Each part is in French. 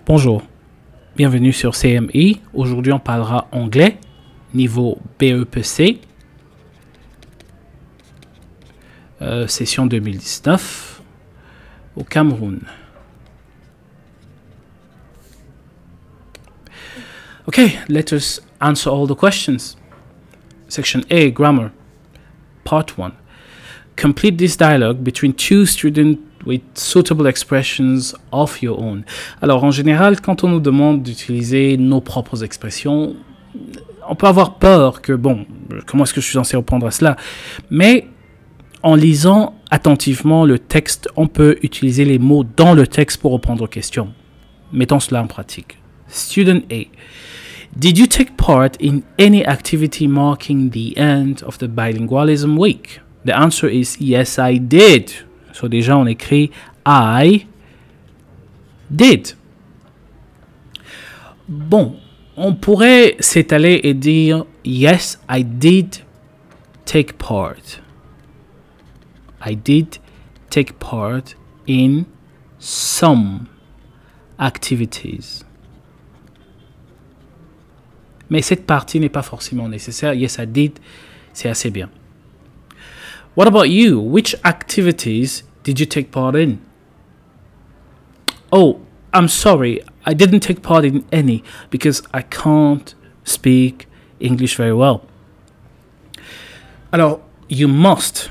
Bonjour, bienvenue sur CMI. Aujourd'hui, on parlera anglais, niveau BEPC, session 2019 au Cameroun. Okay, let us answer all the questions. Section A, grammar. Part 1. Complete this dialogue between two students with suitable expressions of your own. Alors, en général, quand on nous demande d'utiliser nos propres expressions, on peut avoir peur que, bon, comment est-ce que je suis censé répondre à cela? Mais en lisant attentivement le texte, on peut utiliser les mots dans le texte pour répondre aux questions. Mettons cela en pratique. Student A. Did you take part in any activity marking the end of the bilingualism week? The answer is yes, I did. So déjà, on écrit I did. Bon, on pourrait s'étaler et dire yes, I did take part. I did take part in some activities. Mais cette partie n'est pas forcément nécessaire. Yes, I did, c'est assez bien. What about you? Which activities did you take part in? Oh, I'm sorry, I didn't take part in any because I can't speak English very well. Alors, you must.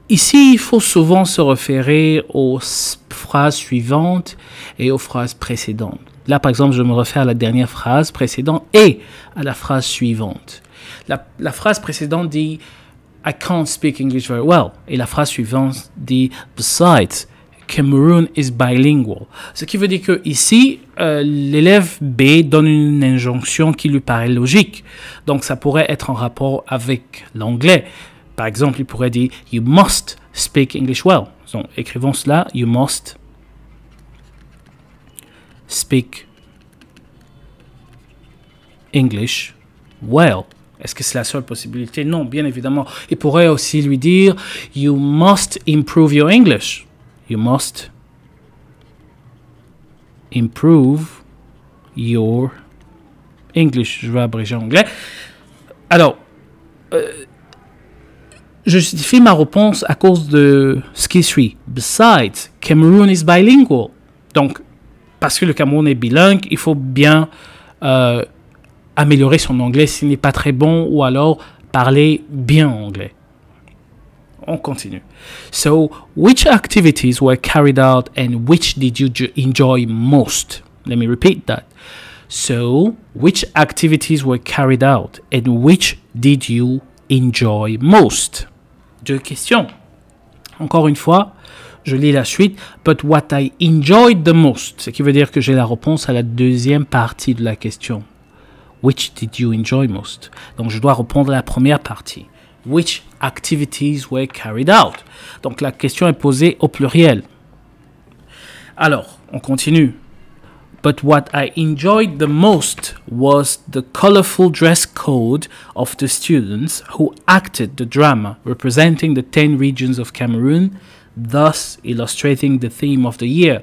Ici, il faut souvent se référer aux phrases suivantes et aux phrases précédentes. Là, par exemple, je me réfère à la dernière phrase précédente et à la phrase suivante. La phrase précédente dit I can't speak English very well. Et la phrase suivante dit besides, Cameroon is bilingual. Ce qui veut dire que ici, l'élève B donne une injonction qui lui paraît logique. Donc, ça pourrait être en rapport avec l'anglais. Par exemple, il pourrait dire you must speak English well. Donc, écrivons cela, you must speak English well. Est-ce que c'est la seule possibilité? Non, bien évidemment. Il pourrait aussi lui dire you must improve your English. You must improve your English. Je vais abréger en anglais. Alors, je justifie ma réponse à cause de ce qui suit. Besides, Cameroon is bilingual. Donc, parce que le Cameroun est bilingue, il faut bien améliorer son anglais s'il n'est pas très bon ou alors parler bien anglais. On continue. So, which activities were carried out and which did you enjoy most? Let me repeat that. So, which activities were carried out and which did you enjoy most? Deux questions. Encore une fois, je lis la suite. But what I enjoyed the most, ce qui veut dire que j'ai la réponse à la deuxième partie de la question. Which did you enjoy most? Donc, je dois répondre à la première partie. Which activities were carried out? Donc, la question est posée au pluriel. Alors, on continue. But what I enjoyed the most was the colorful dress code of the students who acted the drama representing the 10 regions of Cameroon, thus illustrating the theme of the year.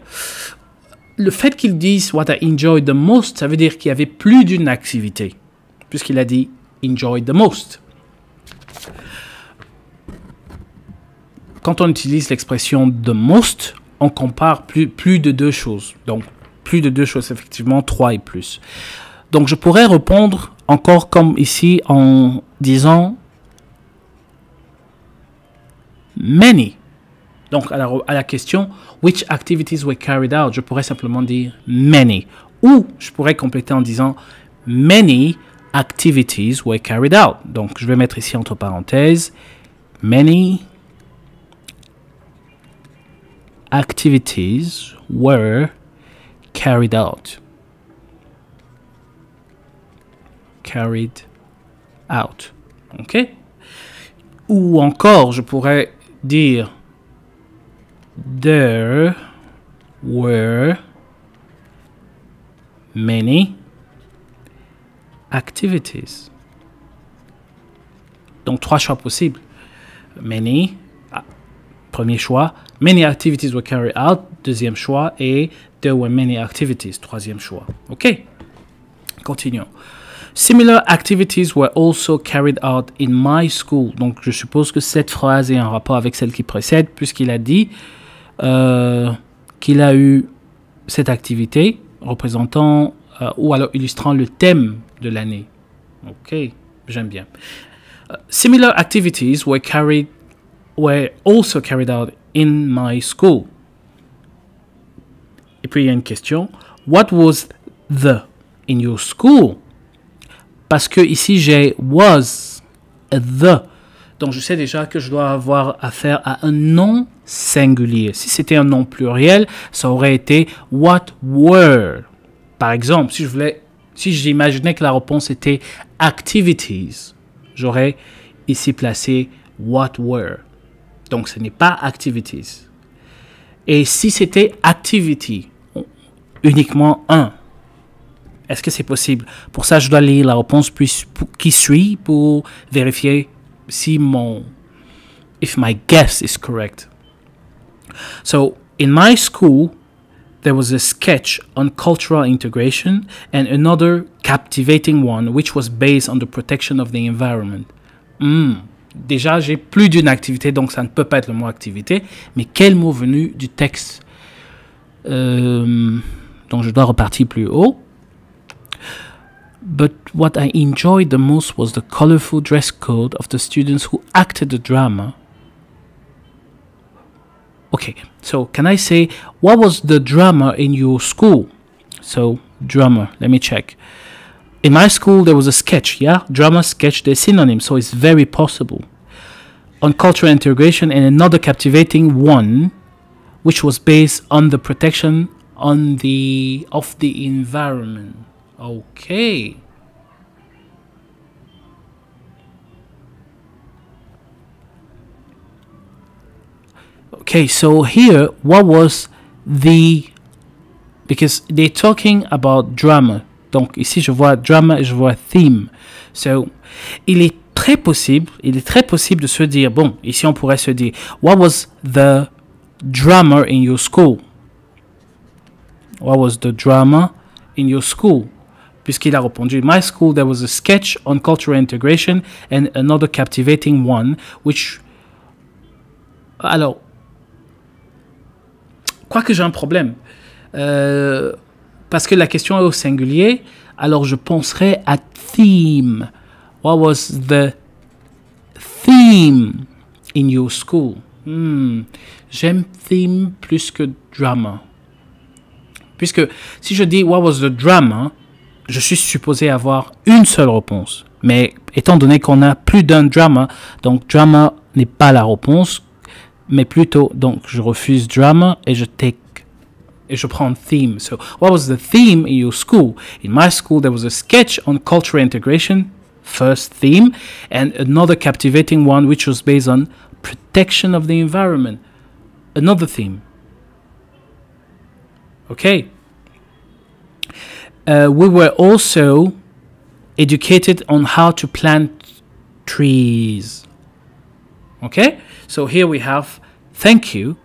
Le fait qu'ils disent what I enjoyed the most, ça veut dire qu'il y avait plus d'une activité, puisqu'il a dit enjoyed the most. Quand on utilise l'expression the most, on compare plus de deux choses. Donc, plus de deux choses, effectivement, 3 et plus. Donc, je pourrais répondre encore comme ici en disant many. Donc, à la question which activities were carried out, je pourrais simplement dire many. Ou je pourrais compléter en disant many activities were carried out. Donc, je vais mettre ici entre parenthèses many activities were carried out. Carried out. OK? Ou encore, je pourrais dire there were many activities. Donc, 3 choix possibles. Many premier choix. Many activities were carried out, deuxième choix. Et there were many activities, troisième choix. OK? Continuons. Similar activities were also carried out in my school. Donc, je suppose que cette phrase est en rapport avec celle qui précède, puisqu'il a dit qu'il a eu cette activité représentant ou alors illustrant le thème de l'année. OK, j'aime bien. Similar activities were also carried out in my school. Et puis, il y a une question. What was the in your school? Parce que ici, j'ai was, the. Donc, je sais déjà que je dois avoir affaire à un nom singulier. Si c'était un nom pluriel, ça aurait été what were. Par exemple, si j'imaginais que la réponse était activities, j'aurais ici placé what were. Donc, ce n'est pas activities. Et si c'était activity, uniquement un, est-ce que c'est possible? Pour ça, je dois lire la réponse qui suit pour vérifier if my guess is correct. So, in my school, there was a sketch on cultural integration and another captivating one which was based on the protection of the environment. Déjà, j'ai plus d'une activité, donc ça ne peut pas être le mot activité. Mais quel mot venu du texte? Donc, je dois repartir plus haut. But what I enjoyed the most was the colorful dress code of the students who acted the drama. Okay, so can I say, what was the drama in your school? So, drama, let me check. In my school, there was a sketch, yeah? Drama, sketch, they're synonyms, so it's very possible. On cultural integration, and another captivating one, which was based on the protection of the environment. Okay. Okay, so here, what was because they're talking about drama. Donc ici, je vois drama et je vois theme. So, il est très possible de se dire, bon, ici on pourrait se dire, what was the drama in your school? What was the drama in your school? Puisqu'il a répondu, in my school, there was a sketch on cultural integration and another captivating one, which... Alors, quoique j'ai un problème, parce que la question est au singulier, alors je penserais à theme. What was the theme in your school? J'aime theme plus que drama. Puisque si je dis what was the drama, je suis supposé avoir une seule réponse. Mais étant donné qu'on a plus d'un drama, donc drama n'est pas la réponse, mais plutôt, donc je refuse drama et je prends theme. So, what was the theme in your school? In my school, there was a sketch on cultural integration, first theme, and another captivating one which was based on protection of the environment, another theme. Okay. We were also educated on how to plant trees. Okay? So here we have, thank you.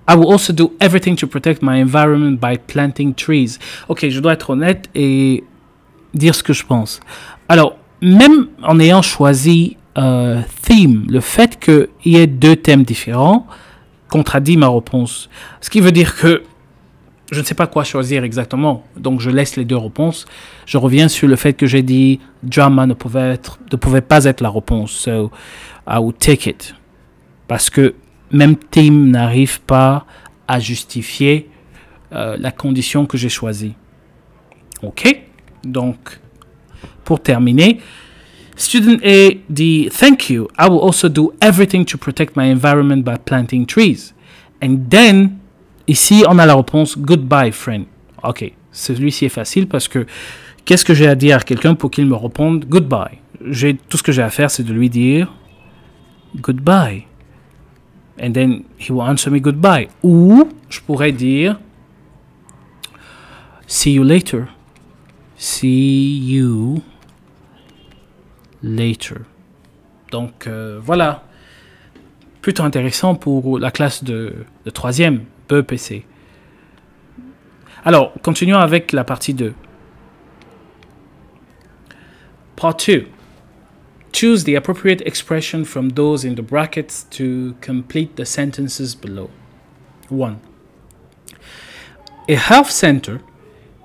I will also do everything to protect my environment by planting trees. Ok, je dois être honnête et dire ce que je pense. Alors, même en ayant choisi theme, le fait qu'il y ait deux thèmes différents contradit ma réponse. Ce qui veut dire que je ne sais pas quoi choisir exactement. Donc, je laisse les deux réponses. Je reviens sur le fait que j'ai dit drama ne pouvait pas être la réponse. So, I would take it. Parce que même theme n'arrive pas à justifier la condition que j'ai choisie. OK? Donc, pour terminer, student A dit « Thank you. I will also do everything to protect my environment by planting trees. » And then, ici, on a la réponse « Goodbye, friend. » OK, celui-ci est facile parce que qu'est-ce que j'ai à dire à quelqu'un pour qu'il me réponde « Goodbye » Tout ce que j'ai à faire, c'est de lui dire « Goodbye. » And then he will answer me goodbye. Ou je pourrais dire see you later. See you later. Donc voilà plutôt intéressant pour la classe de troisième, BEPC. Alors, continuons avec la partie 2. Part 2. Choose the appropriate expression from those in the brackets to complete the sentences below. 1. A health center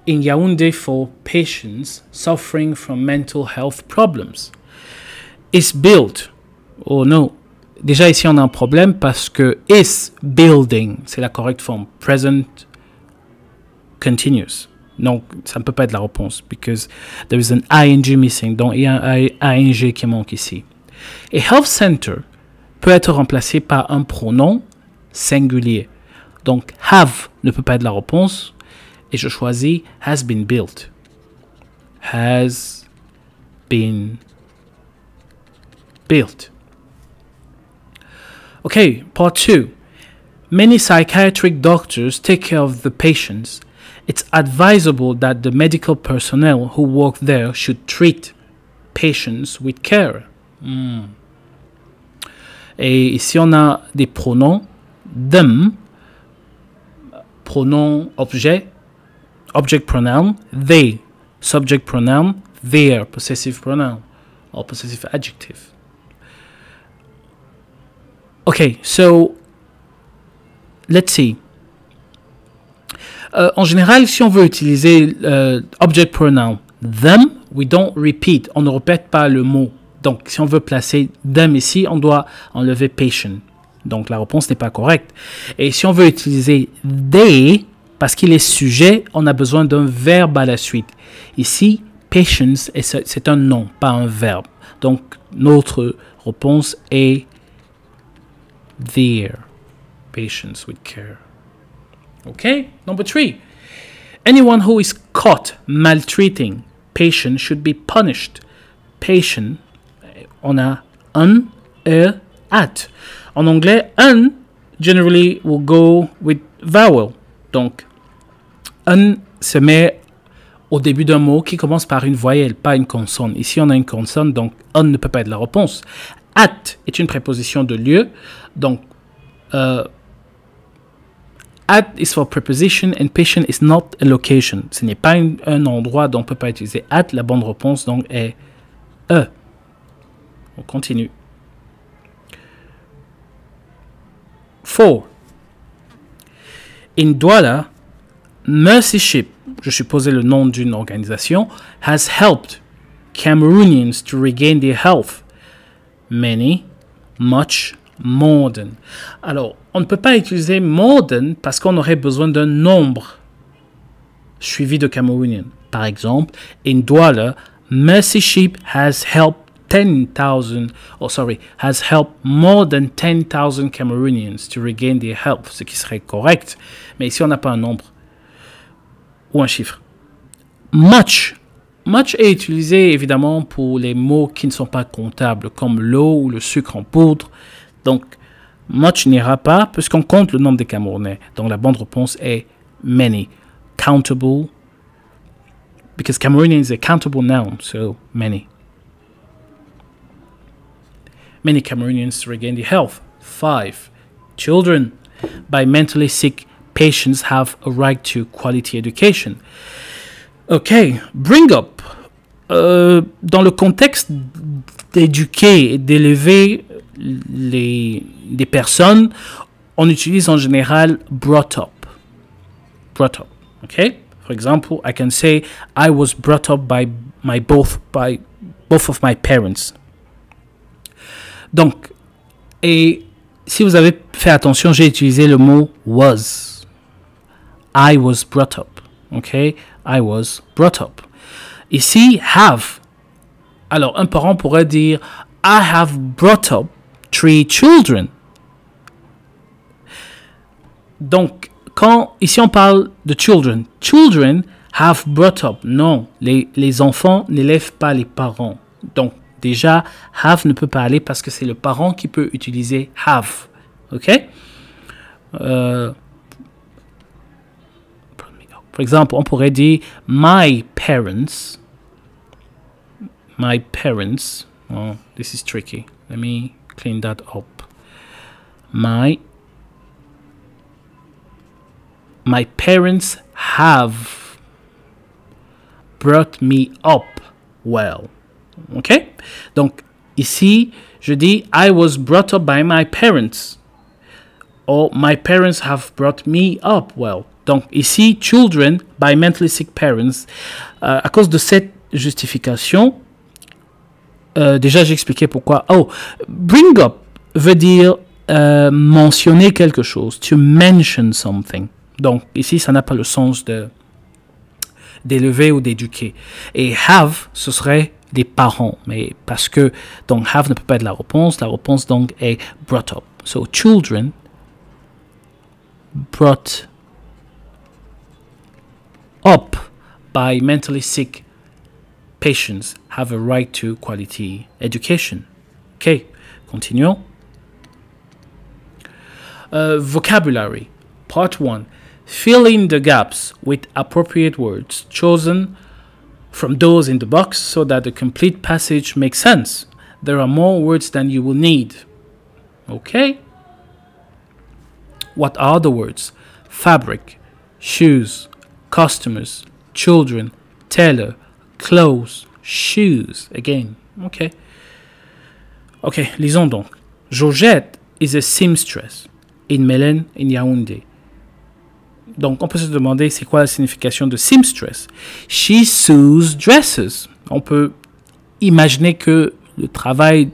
in Yaoundé for patients suffering from mental health problems is built. Oh no. Déjà ici on a un problème parce que is building, c'est la correcte forme. Present continuous. Donc ça ne peut pas être la réponse because there is an ing missing. Donc il y a un ing qui manque ici. A health center peut être remplacé par un pronom singulier. Donc have ne peut pas être la réponse. Et je choisis has been built. Has been built. Okay, part 2. Many psychiatric doctors take care of the patients. It's advisable that the medical personnel who work there should treat patients with care. Et ici, on a des pronoms. Them, pronom objet, object pronoun. They, subject pronoun. Their, possessive pronoun or possessive adjective. Okay, so let's see. En général, si on veut utiliser object pronoun them, we don't repeat. On ne répète pas le mot. Donc, si on veut placer them ici, on doit enlever patient. Donc, la réponse n'est pas correcte. Et si on veut utiliser they, parce qu'il est sujet, on a besoin d'un verbe à la suite. Ici, patience, c'est un nom, pas un verbe. Donc, notre réponse est their patients with care. Okay, number 3. Anyone who is caught maltreating patient should be punished. Patient, on a un, at. En anglais, un generally will go with vowel. Donc, un se met au début d'un mot qui commence par une voyelle, pas une consonne. Ici, on a une consonne, donc un ne peut pas être la réponse. At est une préposition de lieu, donc at is for preposition and patient is not a location. Ce n'est pas un endroit, donc on ne peut pas utiliser at. La bonne réponse donc est E. On continue. 4. In Douala, Mercy Ship, je supposais le nom d'une organisation, has helped Cameroonians to regain their health. Many, much, more than. Alors, on ne peut pas utiliser more than parce qu'on aurait besoin d'un nombre suivi de Cameroonian. Par exemple, in Douala, Mercy Ship has helped has helped more than 10,000 Cameroonians to regain their health, ce qui serait correct. Mais ici, on n'a pas un nombre ou un chiffre. Much. Much est utilisé évidemment pour les mots qui ne sont pas comptables, comme l'eau ou le sucre en poudre. Donc, much n'ira pas puisqu'on compte le nombre de Camerounais. Donc, la bonne réponse est many. Countable. Because Cameroonian is a countable noun, so many. Many Cameroonians to regain their health. 5. Children by mentally sick patients have a right to quality education. Okay, bring up. Dans le contexte d'éduquer et d'élever des personnes, on utilise en général brought up. Brought up, okay? For example, I can say I was brought up by both of my parents. Donc, et si vous avez fait attention, j'ai utilisé le mot was. I was brought up. Okay? I was brought up. Ici, have. Alors, un parent pourrait dire I have brought up 3 children. Donc, quand ici on parle de children, children have brought up. Non, les enfants n'élèvent pas les parents. Donc, déjà, have ne peut pas aller parce que c'est le parent qui peut utiliser have. OK? Par exemple, on pourrait dire my parents. Oh, this is tricky. Let me clean that up. My parents have brought me up well. OK? Donc, ici, je dis I was brought up by my parents. Or my parents have brought me up well. Donc, ici, children by mentally sick parents. À cause de cette justification, déjà, j'ai expliqué pourquoi. Oh, bring up veut dire mentionner quelque chose. To mention something. Donc, ici, ça n'a pas le sens d'élever ou d'éduquer. Et have, ce serait des parents. Mais parce que, donc, have ne peut pas être la réponse. La réponse, donc, est brought up. So, children brought up by mentally sick patients have a right to quality education. OK, continuons. Vocabulary. Part 1. Fill in the gaps with appropriate words chosen from those in the box so that the complete passage makes sense. There are more words than you will need. OK? What are the words? Fabric, shoes, customers, children, tailor, clothes, shoes. Again. OK. OK, lisons donc. Georgette is a seamstress in Melen, in Yaoundé. Donc, on peut se demander c'est quoi la signification de seamstress. She sews dresses. On peut imaginer que le travail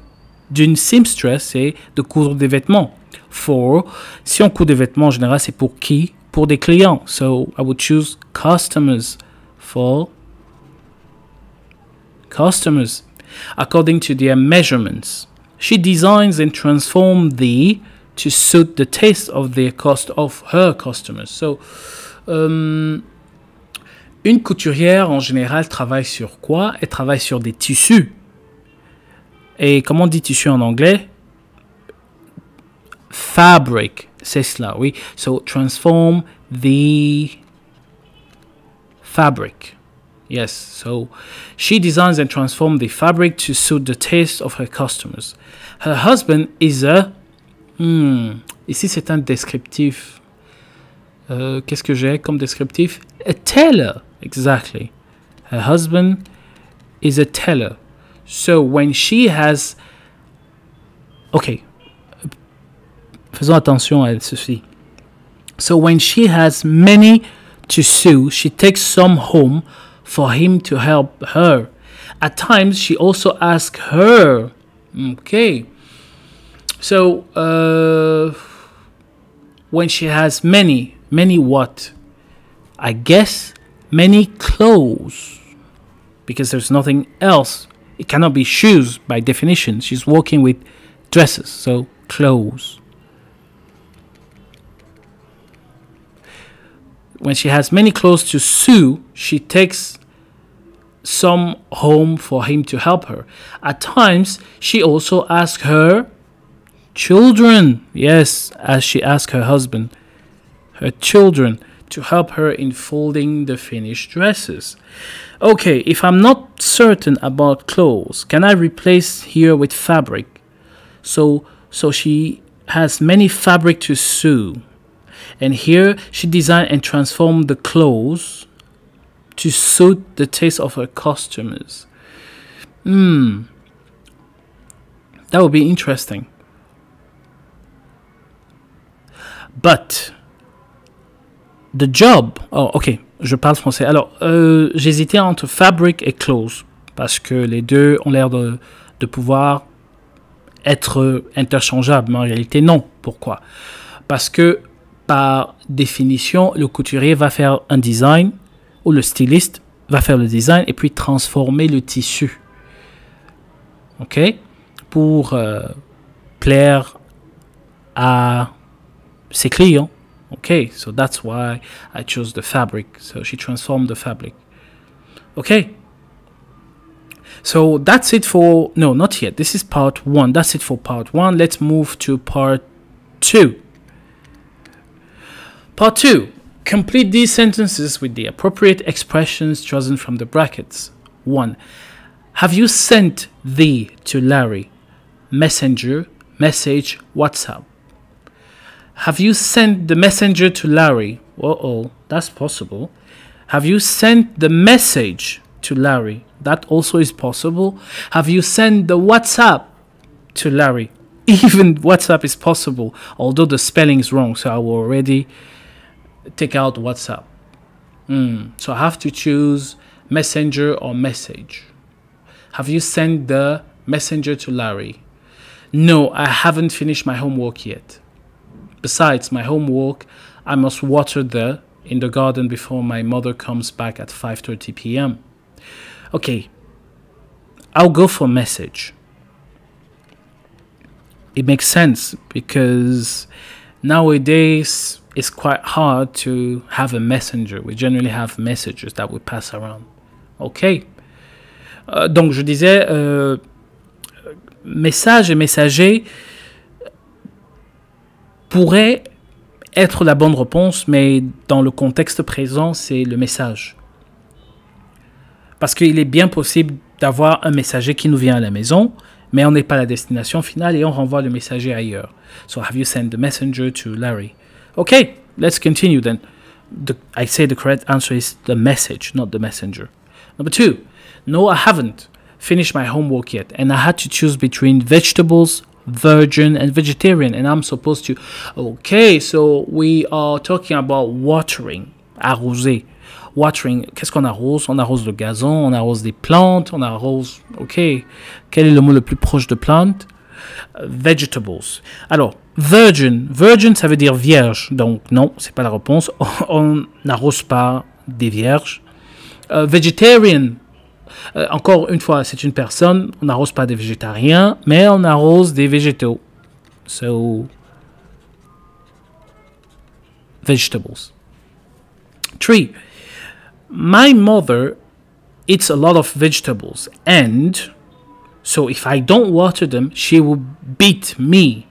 d'une seamstress, c'est de coudre des vêtements. For, si on coud des vêtements en général, c'est pour qui? Pour des clients. So, I would choose customers for customers. According to their measurements. She designs and transforms the to suit the taste of her customers. So, une couturière en général travaille sur quoi? Elle travaille sur des tissus. Et comment on dit tissu en anglais? Fabric, c'est cela, oui. So, transform the fabric. Yes, so she designs and transforms the fabric to suit the taste of her customers. Her husband is a... Ici, c'est un descriptif. Qu'est-ce que j'ai comme descriptif? A tailor, exactly. Her husband is a tailor. So, when she has... Okay. Faisons attention à ceci. So, when she has many to sew, she takes some home for him to help her. At times, she also asks her. Okay. So, when she has many what? I guess many clothes. Because there's nothing else. It cannot be shoes by definition. She's working with dresses. So, clothes. When she has many clothes to sew, she takes some home for him to help her. At times, she also asks her children, yes, as she asks her husband, her children, to help her in folding the finished dresses. Okay, if I'm not certain about clothes, can I replace here with fabric? So she has many fabric to sew. And here, she designed and transformed the clothes to suit the taste of her customers. That would be interesting. But, the job... Oh, ok, je parle français. Alors, j'hésitais entre fabric et clothes. Parce que les deux ont l'air de pouvoir être interchangeables. Mais en réalité, non. Pourquoi? Parce que par définition, le couturier va faire un design ou le styliste va faire le design et puis transformer le tissu. OK? Pour plaire à ses clients. OK? So that's why I chose the fabric. So she transformed the fabric. OK? So that's it for... No, not yet. This is part 1. That's it for part 1. Let's move to part 2. Part 2. Complete these sentences with the appropriate expressions chosen from the brackets. 1. Have you sent the to Larry? Messenger, message, WhatsApp. Have you sent the messenger to Larry? Uh-oh, that's possible. Have you sent the message to Larry? That also is possible. Have you sent the WhatsApp to Larry? Even WhatsApp is possible, although the spelling is wrong, so I will already take out WhatsApp. So I have to choose messenger or message. Have you sent the messenger to Larry? No, I haven't finished my homework yet. Besides my homework, I must water in the garden before my mother comes back at 5:30 p.m. Okay, I'll go for message. It makes sense because nowadays it's quite hard to have a messenger. We generally have messages that we pass around. Ok. Donc je disais, message et messager pourrait être la bonne réponse, mais dans le contexte présent, c'est le message. Parce qu'il est bien possible d'avoir un messager qui nous vient à la maison, mais on n'est pas la destination finale et on renvoie le messager ailleurs. So have you sent the messenger to Larry? Okay, let's continue then. I say the correct answer is the message, not the messenger. Number 2, no, I haven't finished my homework yet, and I had to choose between vegetables, virgin, and vegetarian, and I'm supposed to... Okay, so we are talking about watering, arroser. Watering, qu'est-ce qu'on arrose? On arrose le gazon, on arrose des plantes, on arrose... Ok, quel est le mot le plus proche de plante? Vegetables. Alors, virgin, ça veut dire vierge, donc non, c'est pas la réponse. On n'arrose pas des vierges. Vegetarian, encore une fois, c'est une personne, on n'arrose pas des végétariens, mais on arrose des végétaux. So, vegetables. 3. My mother eats a lot of vegetables, and so if I don't water them, she will beat me.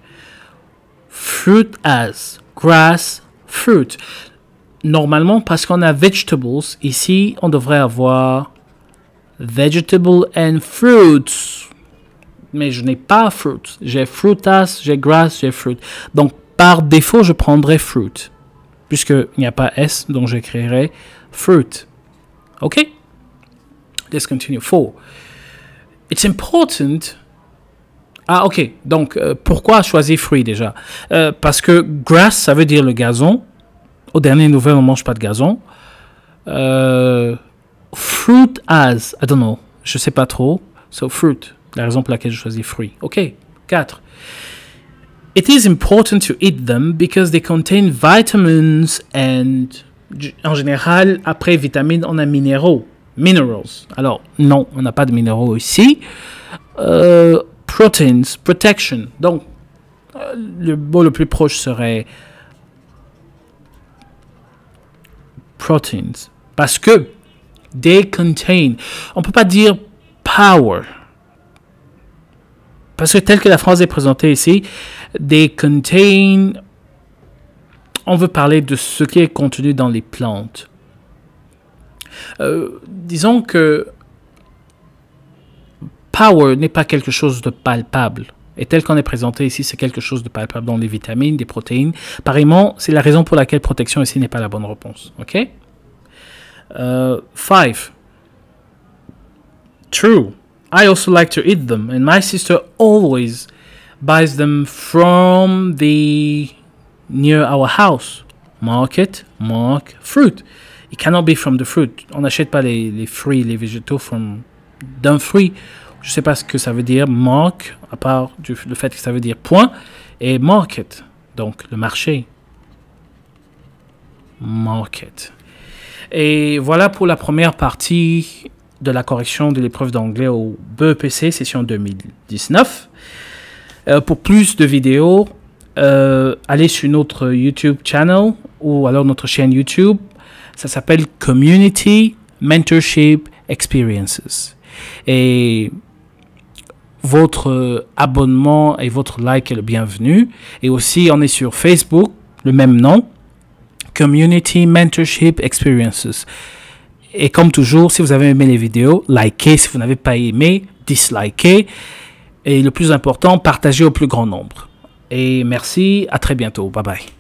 Fruit as, grass, fruit. Normalement, parce qu'on a vegetables, ici, on devrait avoir vegetable and fruits. Mais je n'ai pas fruit. J'ai fruitas, j'ai grass, j'ai fruit. Donc, par défaut, je prendrai fruit. Puisqu'il n'y a pas S, donc j'écrirai fruit. OK? Let's continue. 4. It's important... Ah, OK. Donc, pourquoi choisir fruit déjà? Parce que grass, ça veut dire le gazon. Aux dernières nouvelles, on ne mange pas de gazon. Fruit as, I don't know. Je ne sais pas trop. So, fruit. La raison pour laquelle je choisis fruit. OK. 4. It is important to eat them because they contain vitamins and... En général, après vitamines, on a minéraux. Minerals. Alors, non, on n'a pas de minéraux ici. Proteins, protection. Donc, le mot le plus proche serait proteins. Parce que they contain. On ne peut pas dire power. Parce que tel que la phrase est présentée ici, they contain... On veut parler de ce qui est contenu dans les plantes. Disons que power n'est pas quelque chose de palpable. Et tel qu'on est présenté ici, c'est quelque chose de palpable dans les vitamines, des protéines. Pareillement, c'est la raison pour laquelle protection ici n'est pas la bonne réponse. OK? 5. True. I also like to eat them. And my sister always buys them from the... near our house. Market, fruit. It cannot be from the fruit. On n'achète pas les fruits, les végétaux d'un fruit. Je ne sais pas ce que ça veut dire, mark, à part le fait que ça veut dire point, et market, donc le marché. Market. Et voilà pour la première partie de la correction de l'épreuve d'anglais au BEPC, session 2019. Pour plus de vidéos, allez sur notre YouTube channel ou alors notre chaîne YouTube. Ça s'appelle Community Mentorship Experiences. Et votre abonnement et votre like est le bienvenu. Et aussi, on est sur Facebook, le même nom, Community Mentorship Experiences. Et comme toujours, si vous avez aimé les vidéos, likez. Si vous n'avez pas aimé, dislikez. Et le plus important, partagez au plus grand nombre. Et merci, à très bientôt. Bye bye.